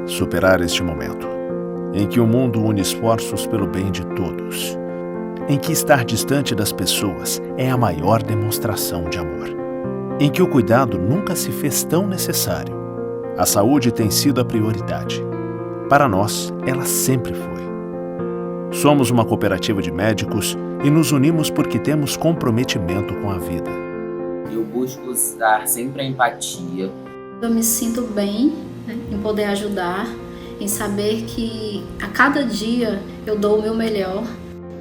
Superar este momento, em que o mundo une esforços pelo bem de todos, em que estar distante das pessoas é a maior demonstração de amor, em que o cuidado nunca se fez tão necessário. A saúde tem sido a prioridade. Para nós, ela sempre foi. Somos uma cooperativa de médicos e nos unimos porque temos comprometimento com a vida. Eu busco usar sempre a empatia. Eu me sinto bem, em poder ajudar, em saber que a cada dia eu dou o meu melhor.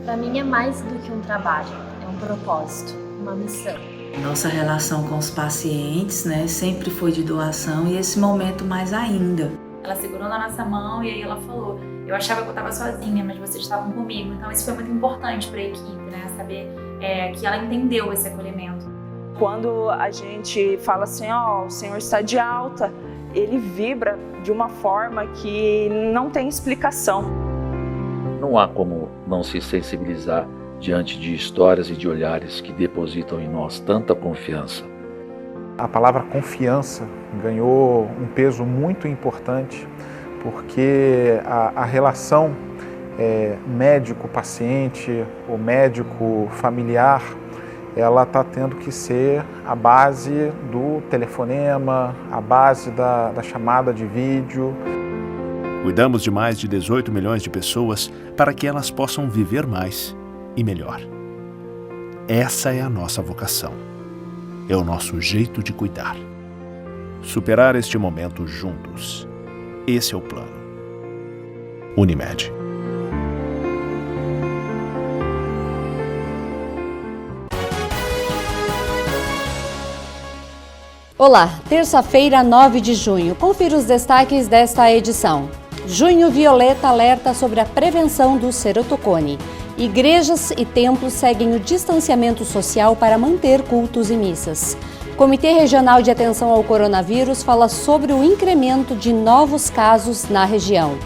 Para mim é mais do que um trabalho, é um propósito, uma missão. Nossa relação com os pacientes, sempre foi de doação e esse momento mais ainda. Ela segurou na nossa mão e aí ela falou: eu achava que eu estava sozinha, mas vocês estavam comigo. Então isso foi muito importante para a equipe, saber que ela entendeu esse acolhimento. Quando a gente fala assim, o senhor está de alta, ele vibra de uma forma que não tem explicação. Não há como não se sensibilizar diante de histórias e de olhares que depositam em nós tanta confiança. A palavra confiança ganhou um peso muito importante, porque a relação médico-paciente, ou médico-familiar, ela está tendo que ser a base do telefonema, a base da chamada de vídeo. Cuidamos de mais de 18 milhões de pessoas para que elas possam viver mais e melhor. Essa é a nossa vocação. É o nosso jeito de cuidar. Superar este momento juntos. Esse é o plano. Unimed. Olá, terça-feira, 9 de junho. Confira os destaques desta edição. Junho Violeta alerta sobre a prevenção do ceratocone. Igrejas e templos seguem o distanciamento social para manter cultos e missas. Comitê Regional de Atenção ao Coronavírus fala sobre o incremento de novos casos na região.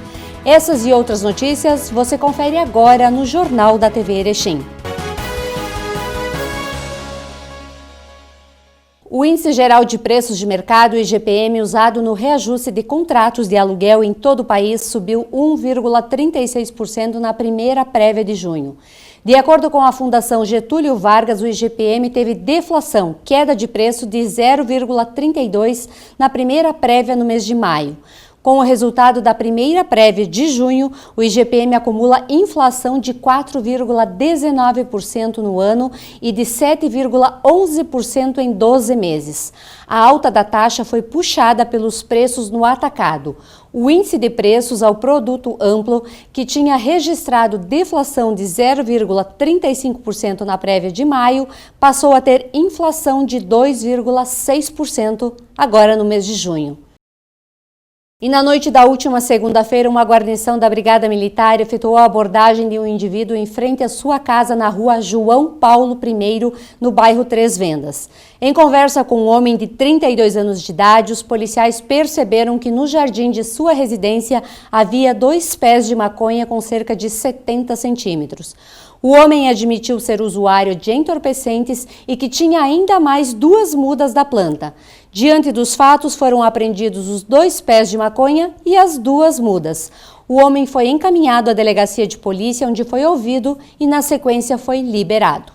Essas e outras notícias você confere agora no Jornal da TV Erechim. O Índice Geral de Preços de Mercado, IGPM, usado no reajuste de contratos de aluguel em todo o país, subiu 1,36% na primeira prévia de junho. De acordo com a Fundação Getúlio Vargas, o IGPM teve deflação, queda de preço de 0,32% na primeira prévia no mês de maio. Com o resultado da primeira prévia de junho, o IGPM acumula inflação de 4,19% no ano e de 7,11% em 12 meses. A alta da taxa foi puxada pelos preços no atacado. O índice de preços ao produto amplo, que tinha registrado deflação de 0,35% na prévia de maio, passou a ter inflação de 2,6% agora no mês de junho. E na noite da última segunda-feira, uma guarnição da Brigada Militar efetuou a abordagem de um indivíduo em frente à sua casa na rua João Paulo I, no bairro Três Vendas. Em conversa com um homem de 32 anos de idade, os policiais perceberam que no jardim de sua residência havia 2 pés de maconha com cerca de 70 centímetros. O homem admitiu ser usuário de entorpecentes e que tinha ainda mais 2 mudas da planta. Diante dos fatos, foram apreendidos os 2 pés de maconha e as 2 mudas. O homem foi encaminhado à delegacia de polícia, onde foi ouvido e, na sequência, foi liberado.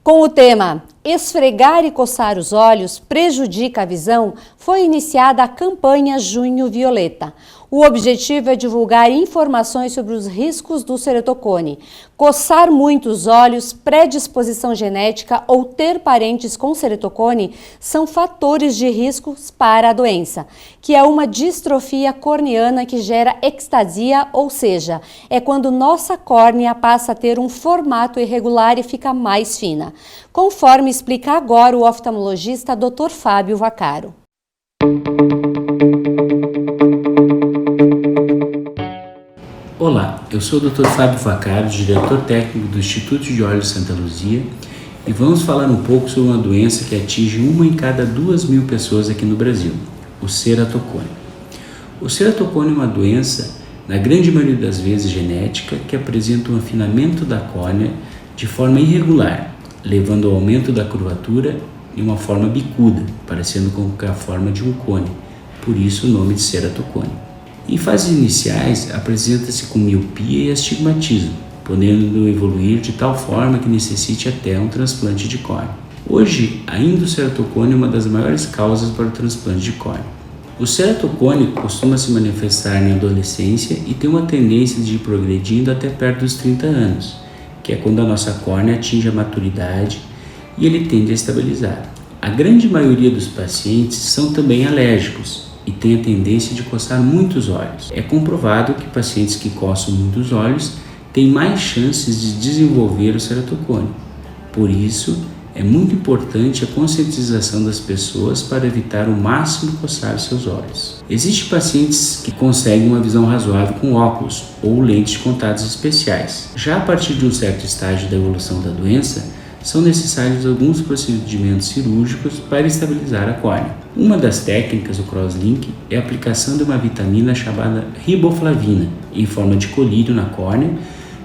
Com o tema Esfregar e coçar os olhos prejudica a visão, foi iniciada a campanha Junho Violeta. O objetivo é divulgar informações sobre os riscos do ceratocone. Coçar muito os olhos, predisposição genética ou ter parentes com ceratocone são fatores de riscos para a doença, que é uma distrofia corneana que gera ectasia, ou seja, é quando nossa córnea passa a ter um formato irregular e fica mais fina, conforme explica agora o oftalmologista Dr. Fábio Vaccaro. Olá, eu sou o Dr. Fábio Vaccaro, diretor técnico do Instituto de Olhos Santa Luzia, e vamos falar um pouco sobre uma doença que atinge 1 em cada 2.000 pessoas aqui no Brasil, o ceratocone. O ceratocone é uma doença, na grande maioria das vezes genética, que apresenta um afinamento da córnea de forma irregular, levando ao aumento da curvatura em uma forma bicuda, parecendo com a forma de um cone, por isso o nome de ceratocone. Em fases iniciais, apresenta-se com miopia e astigmatismo, podendo evoluir de tal forma que necessite até um transplante de córnea. Hoje, ainda o ceratocone é uma das maiores causas para o transplante de córnea. O ceratocone costuma se manifestar na adolescência e tem uma tendência de ir progredindo até perto dos 30 anos, que é quando a nossa córnea atinge a maturidade e ele tende a estabilizar. A grande maioria dos pacientes são também alérgicos e tem a tendência de coçar muito os olhos. É comprovado que pacientes que coçam muito os olhos têm mais chances de desenvolver o ceratocone. Por isso, é muito importante a conscientização das pessoas para evitar o máximo coçar seus olhos. Existem pacientes que conseguem uma visão razoável com óculos ou lentes de contatos especiais. Já a partir de um certo estágio da evolução da doença, são necessários alguns procedimentos cirúrgicos para estabilizar a córnea. Uma das técnicas, o crosslink, é a aplicação de uma vitamina chamada riboflavina, em forma de colírio na córnea,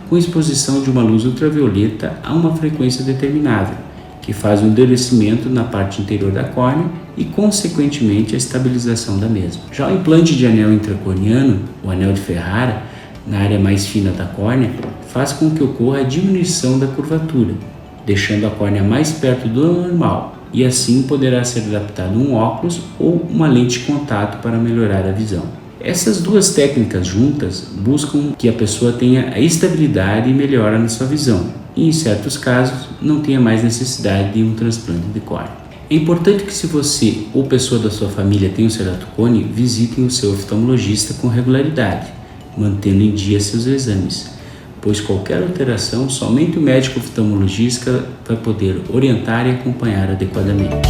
com exposição de uma luz ultravioleta a uma frequência determinada, que faz o endurecimento na parte interior da córnea e, consequentemente, a estabilização da mesma. Já o implante de anel intracorneano, o anel de Ferrara, na área mais fina da córnea, faz com que ocorra a diminuição da curvatura, deixando a córnea mais perto do normal, e assim poderá ser adaptado um óculos ou uma lente de contato para melhorar a visão. Essas duas técnicas juntas buscam que a pessoa tenha a estabilidade e melhora na sua visão, e em certos casos não tenha mais necessidade de um transplante de córnea. É importante que, se você ou pessoa da sua família tem um ceratocone, visitem o seu oftalmologista com regularidade, mantendo em dia seus exames, pois qualquer alteração somente o médico oftalmologista vai poder orientar e acompanhar adequadamente.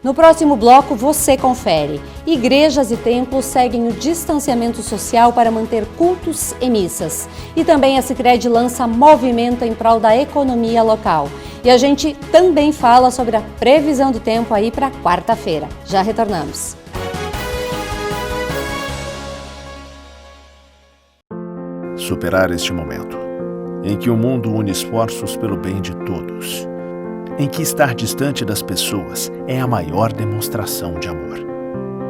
No próximo bloco, você confere. Igrejas e templos seguem o distanciamento social para manter cultos e missas. E também a Sicredi lança movimento em prol da economia local. E a gente também fala sobre a previsão do tempo aí para quarta-feira. Já retornamos. Superar este momento, em que o mundo une esforços pelo bem de todos, em que estar distante das pessoas é a maior demonstração de amor,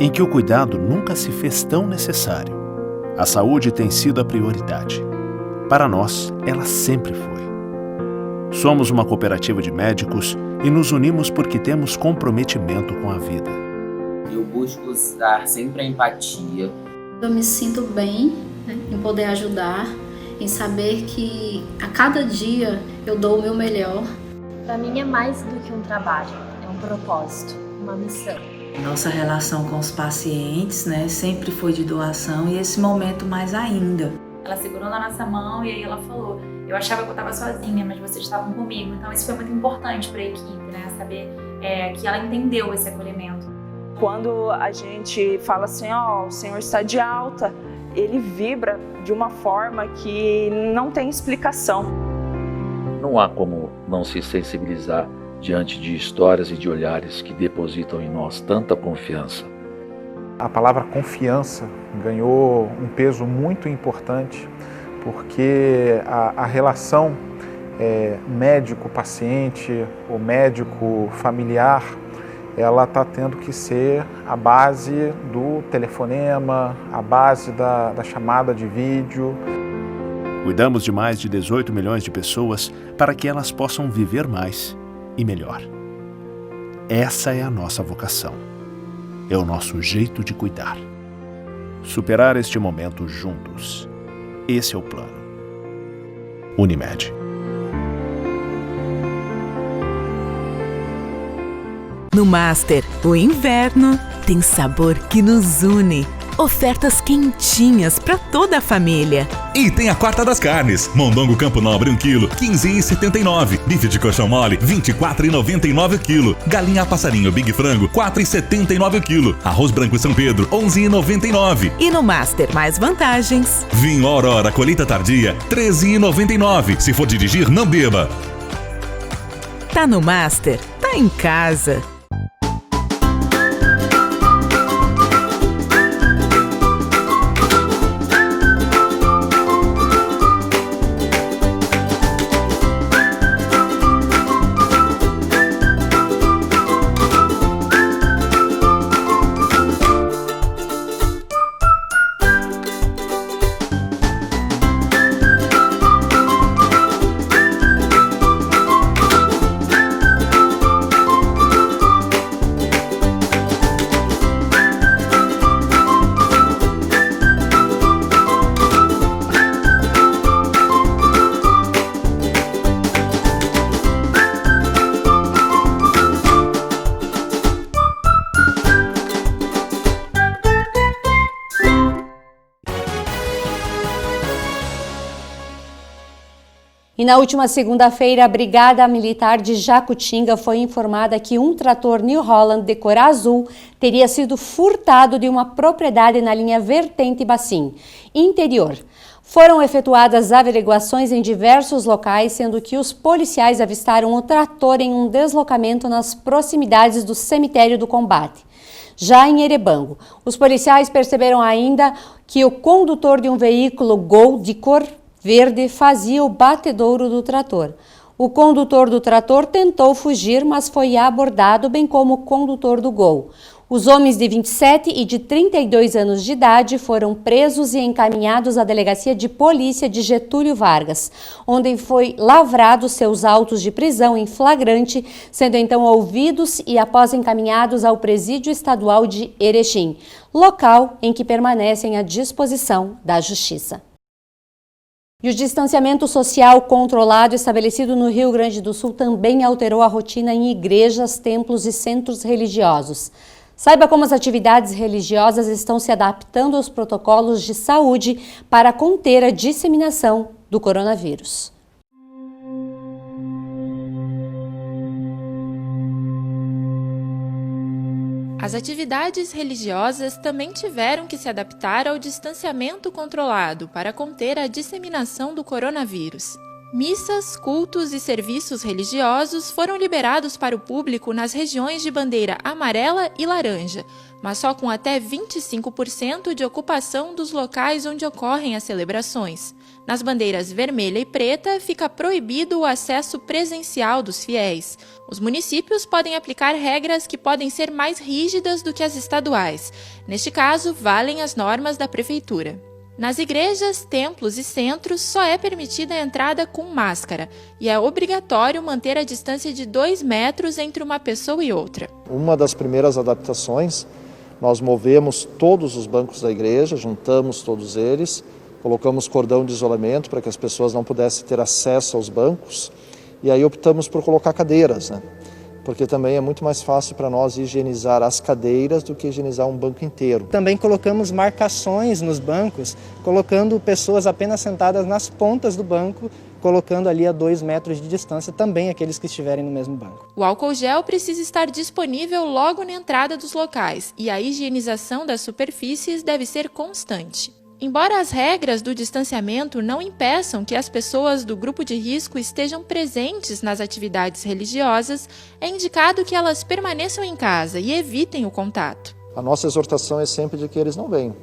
em que o cuidado nunca se fez tão necessário. A saúde tem sido a prioridade. Para nós, ela sempre foi. Somos uma cooperativa de médicos e nos unimos porque temos comprometimento com a vida. Eu busco usar sempre a empatia. Eu me sinto bem, em poder ajudar, em saber que a cada dia eu dou o meu melhor. Para mim é mais do que um trabalho, é um propósito, uma missão. Nossa relação com os pacientes, sempre foi de doação e esse momento mais ainda. Ela segurou na nossa mão e aí ela falou: eu achava que eu estava sozinha, mas vocês estavam comigo. Então isso foi muito importante para a equipe, saber que ela entendeu esse acolhimento. Quando a gente fala assim, o senhor está de alta, ele vibra de uma forma que não tem explicação. Não há como não se sensibilizar diante de histórias e de olhares que depositam em nós tanta confiança. A palavra confiança ganhou um peso muito importante, porque a relação médico-paciente ou médico-familiar, ela está tendo que ser a base do telefonema, a base da chamada de vídeo. Cuidamos de mais de 18 milhões de pessoas para que elas possam viver mais e melhor. Essa é a nossa vocação. É o nosso jeito de cuidar. Superar este momento juntos. Esse é o plano. Unimed. No Master, o inverno tem sabor que nos une. Ofertas quentinhas para toda a família. E tem a quarta das carnes. Mondongo Campo Nobre 1 kg, 15,79. Bife de colchão mole, 24,99 o quilo. Galinha a passarinho Big Frango, 4,79 o quilo. Arroz branco São Pedro, 11,99. E no Master, mais vantagens. Vinho Aurora colheita tardia, 13,99. Se for dirigir, não beba. Tá no Master, tá em casa. E na última segunda-feira, a Brigada Militar de Jacutinga foi informada que um trator New Holland de cor azul teria sido furtado de uma propriedade na linha Vertente-Bacim, interior. Foram efetuadas averiguações em diversos locais, sendo que os policiais avistaram o trator em um deslocamento nas proximidades do cemitério do Combate. Já em Erebango, os policiais perceberam ainda que o condutor de um veículo Gol de cor verde fazia o batedouro do trator. O condutor do trator tentou fugir, mas foi abordado, bem como o condutor do Gol. Os homens de 27 e de 32 anos de idade foram presos e encaminhados à Delegacia de Polícia de Getúlio Vargas, onde foi lavrados seus autos de prisão em flagrante, sendo então ouvidos e após encaminhados ao Presídio Estadual de Erechim, local em que permanecem à disposição da Justiça. E o distanciamento social controlado estabelecido no Rio Grande do Sul também alterou a rotina em igrejas, templos e centros religiosos. Saiba como as atividades religiosas estão se adaptando aos protocolos de saúde para conter a disseminação do coronavírus. As atividades religiosas também tiveram que se adaptar ao distanciamento controlado para conter a disseminação do coronavírus. Missas, cultos e serviços religiosos foram liberados para o público nas regiões de bandeira amarela e laranja, mas só com até 25% de ocupação dos locais onde ocorrem as celebrações. Nas bandeiras vermelha e preta, fica proibido o acesso presencial dos fiéis. Os municípios podem aplicar regras que podem ser mais rígidas do que as estaduais. Neste caso, valem as normas da prefeitura. Nas igrejas, templos e centros, só é permitida a entrada com máscara e é obrigatório manter a distância de 2 metros entre uma pessoa e outra. Uma das primeiras adaptações, nós movemos todos os bancos da igreja, juntamos todos eles, colocamos cordão de isolamento para que as pessoas não pudessem ter acesso aos bancos e aí optamos por colocar cadeiras, porque também é muito mais fácil para nós higienizar as cadeiras do que higienizar um banco inteiro. Também colocamos marcações nos bancos, colocando pessoas apenas sentadas nas pontas do banco, colocando ali a 2 metros de distância também aqueles que estiverem no mesmo banco. O álcool gel precisa estar disponível logo na entrada dos locais e a higienização das superfícies deve ser constante. Embora as regras do distanciamento não impeçam que as pessoas do grupo de risco estejam presentes nas atividades religiosas, é indicado que elas permaneçam em casa e evitem o contato. A nossa exortação é sempre de que eles não venham.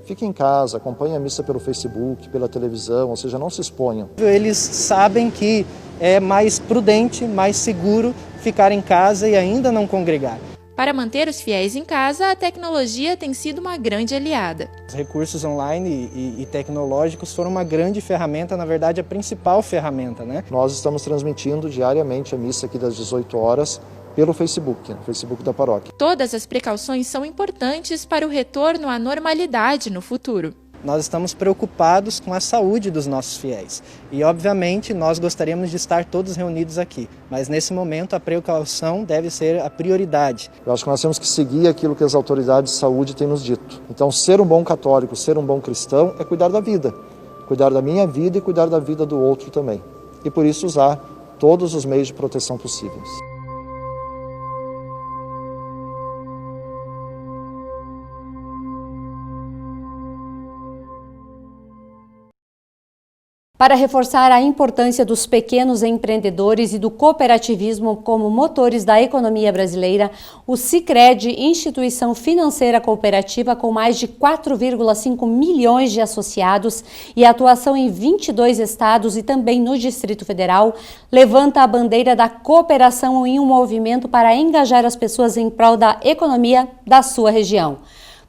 Fiquem em casa, acompanhem a missa pelo Facebook, pela televisão, ou seja, não se exponham. Eles sabem que é mais prudente, mais seguro ficar em casa e ainda não congregar. Para manter os fiéis em casa, a tecnologia tem sido uma grande aliada. Os recursos online e tecnológicos foram uma grande ferramenta, na verdade a principal ferramenta, Nós estamos transmitindo diariamente a missa aqui das 18 horas pelo Facebook, no Facebook da paróquia. Todas as precauções são importantes para o retorno à normalidade no futuro. Nós estamos preocupados com a saúde dos nossos fiéis e, obviamente, nós gostaríamos de estar todos reunidos aqui, mas nesse momento a precaução deve ser a prioridade. Eu acho que nós temos que seguir aquilo que as autoridades de saúde têm nos dito. Então, ser um bom católico, ser um bom cristão é cuidar da vida, cuidar da minha vida e cuidar da vida do outro também. E por isso usar todos os meios de proteção possíveis. Para reforçar a importância dos pequenos empreendedores e do cooperativismo como motores da economia brasileira, o Sicredi, instituição financeira cooperativa com mais de 4,5 milhões de associados e atuação em 22 estados e também no Distrito Federal, levanta a bandeira da cooperação em um movimento para engajar as pessoas em prol da economia da sua região.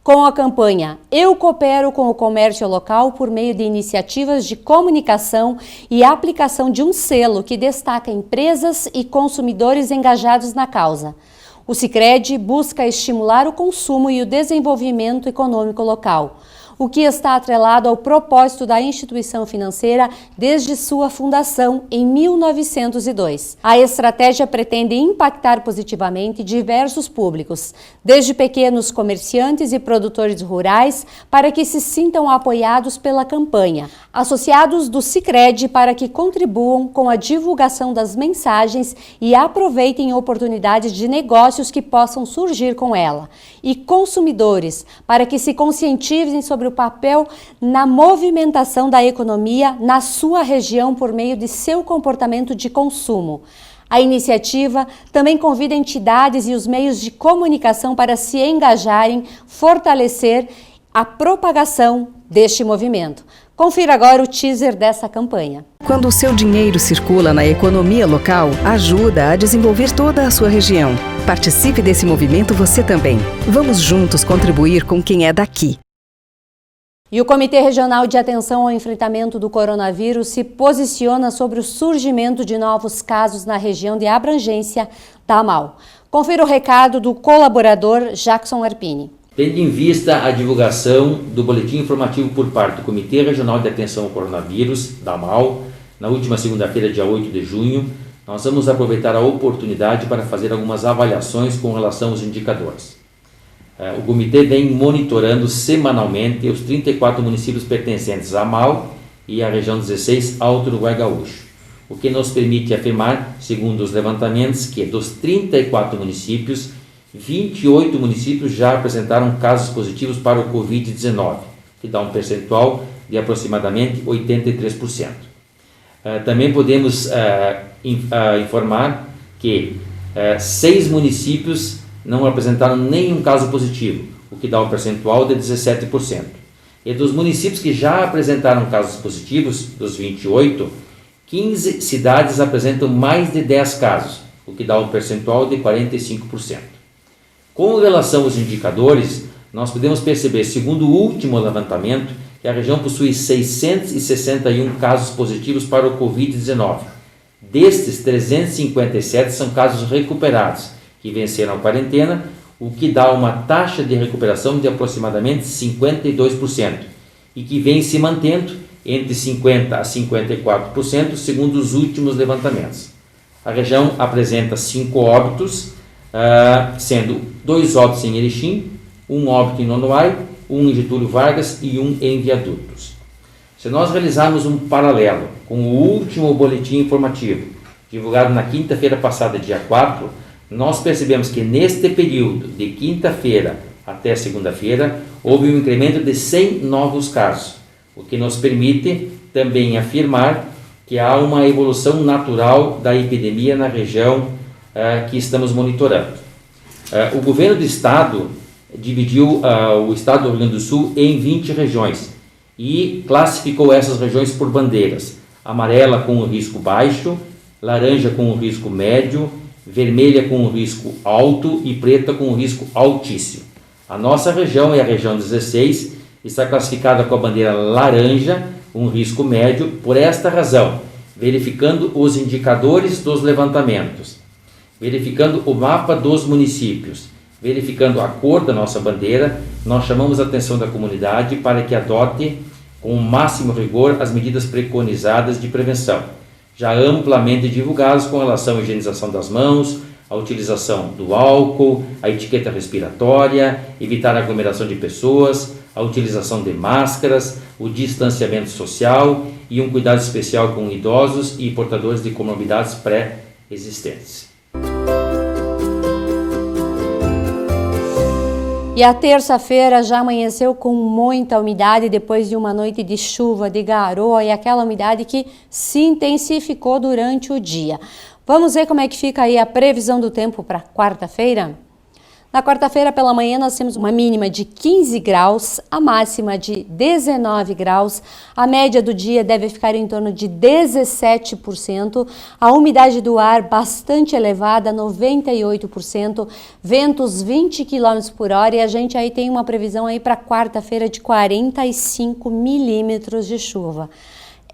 Com a campanha Eu Coopero com o Comércio Local por meio de iniciativas de comunicação e aplicação de um selo que destaca empresas e consumidores engajados na causa. O Sicredi busca estimular o consumo e o desenvolvimento econômico local. o que está atrelado ao propósito da instituição financeira desde sua fundação em 1902. A estratégia pretende impactar positivamente diversos públicos, desde pequenos comerciantes e produtores rurais, para que se sintam apoiados pela campanha, associados do Sicredi para que contribuam com a divulgação das mensagens e aproveitem oportunidades de negócios que possam surgir com ela, e consumidores para que se conscientizem sobre o papel na movimentação da economia na sua região por meio de seu comportamento de consumo. A iniciativa também convida entidades e os meios de comunicação para se engajarem, fortalecer a propagação deste movimento. Confira agora o teaser dessa campanha. Quando o seu dinheiro circula na economia local, ajuda a desenvolver toda a sua região. Participe desse movimento você também. Vamos juntos contribuir com quem é daqui. E o Comitê Regional de Atenção ao Enfrentamento do Coronavírus se posiciona sobre o surgimento de novos casos na região de abrangência da AMAL. Confira o recado do colaborador Jackson Arpini. Tendo em vista a divulgação do boletim informativo por parte do Comitê Regional de Atenção ao Coronavírus, da AMAL, na última segunda-feira, dia 8 de junho, nós vamos aproveitar a oportunidade para fazer algumas avaliações com relação aos indicadores. O comitê vem monitorando semanalmente os 34 municípios pertencentes à AMAL e à região 16 Alto Uruguai Gaúcho, o que nos permite afirmar, segundo os levantamentos, que dos 34 municípios, 28 municípios já apresentaram casos positivos para o Covid-19, que dá um percentual de aproximadamente 83%. Também podemos informar que 6 municípios não apresentaram nenhum caso positivo, o que dá um percentual de 17%. E dos municípios que já apresentaram casos positivos, dos 28, 15 cidades apresentam mais de 10 casos, o que dá um percentual de 45%. Com relação aos indicadores, nós podemos perceber, segundo o último levantamento, que a região possui 661 casos positivos para o Covid-19. Destes, 357 são casos recuperados, que venceram a quarentena, o que dá uma taxa de recuperação de aproximadamente 52% e que vem se mantendo entre 50% a 54% segundo os últimos levantamentos. A região apresenta 5 óbitos, sendo 2 óbitos em Erechim, 1 óbito em Nonoai, 1 em Getúlio Vargas e 1 em Viadutos. Se nós realizarmos um paralelo com o último boletim informativo, divulgado na quinta-feira passada, dia 4, nós percebemos que neste período, de quinta-feira até segunda-feira, houve um incremento de 100 novos casos, o que nos permite também afirmar que há uma evolução natural da epidemia na região que estamos monitorando. O governo do estado dividiu o estado do Rio Grande do Sul em 20 regiões e classificou essas regiões por bandeiras: amarela com o risco baixo, laranja com o risco médio, vermelha com o risco alto e preta com o risco altíssimo. A nossa região é a região 16, está classificada com a bandeira laranja, um risco médio, por esta razão, verificando os indicadores dos levantamentos, verificando o mapa dos municípios, verificando a cor da nossa bandeira, nós chamamos a atenção da comunidade para que adote com o máximo rigor as medidas preconizadas de prevenção, já amplamente divulgados com relação à higienização das mãos, a utilização do álcool, a etiqueta respiratória, evitar a aglomeração de pessoas, a utilização de máscaras, o distanciamento social e um cuidado especial com idosos e portadores de comorbidades pré-existentes. E a terça-feira já amanheceu com muita umidade depois de uma noite de chuva, de garoa e aquela umidade que se intensificou durante o dia. Vamos ver como é que fica aí a previsão do tempo para quarta-feira? Na quarta-feira pela manhã nós temos uma mínima de 15 graus, a máxima de 19 graus, a média do dia deve ficar em torno de 17%, a umidade do ar bastante elevada, 98%, ventos 20 km por hora e a gente aí tem uma previsão aí para quarta-feira de 45 milímetros de chuva.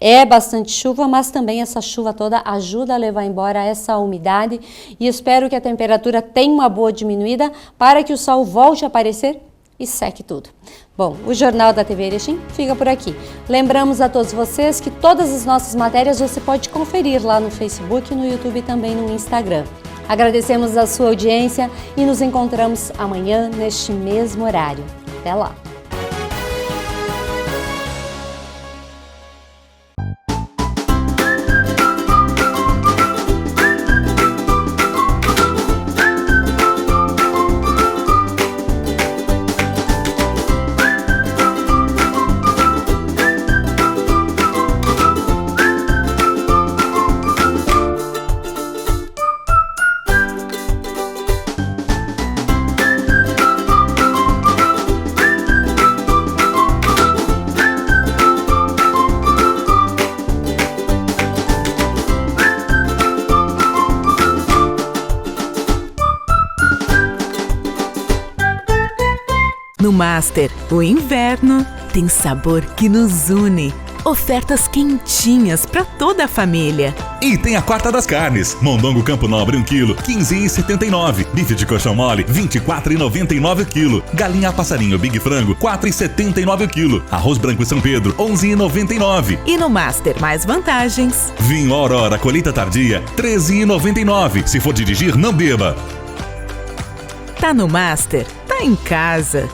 É bastante chuva, mas também essa chuva toda ajuda a levar embora essa umidade e espero que a temperatura tenha uma boa diminuída para que o sol volte a aparecer e seque tudo. Bom, o Jornal da TV Erechim fica por aqui. Lembramos a todos vocês que todas as nossas matérias você pode conferir lá no Facebook, no YouTube e também no Instagram. Agradecemos a sua audiência e nos encontramos amanhã neste mesmo horário. Até lá! No Master, o inverno tem sabor que nos une. Ofertas quentinhas para toda a família. E tem a quarta das carnes. Mondongo Campo Nobre 1 kg, 15,79. Bife de coxão mole, 24,99 o quilo. Galinha a passarinho Big Frango, 4,79 o quilo. Arroz branco São Pedro, 11,99. E no Master, mais vantagens. Vinho Aurora colheita tardia, 13,99. Se for dirigir, não beba. Tá no Master, tá em casa.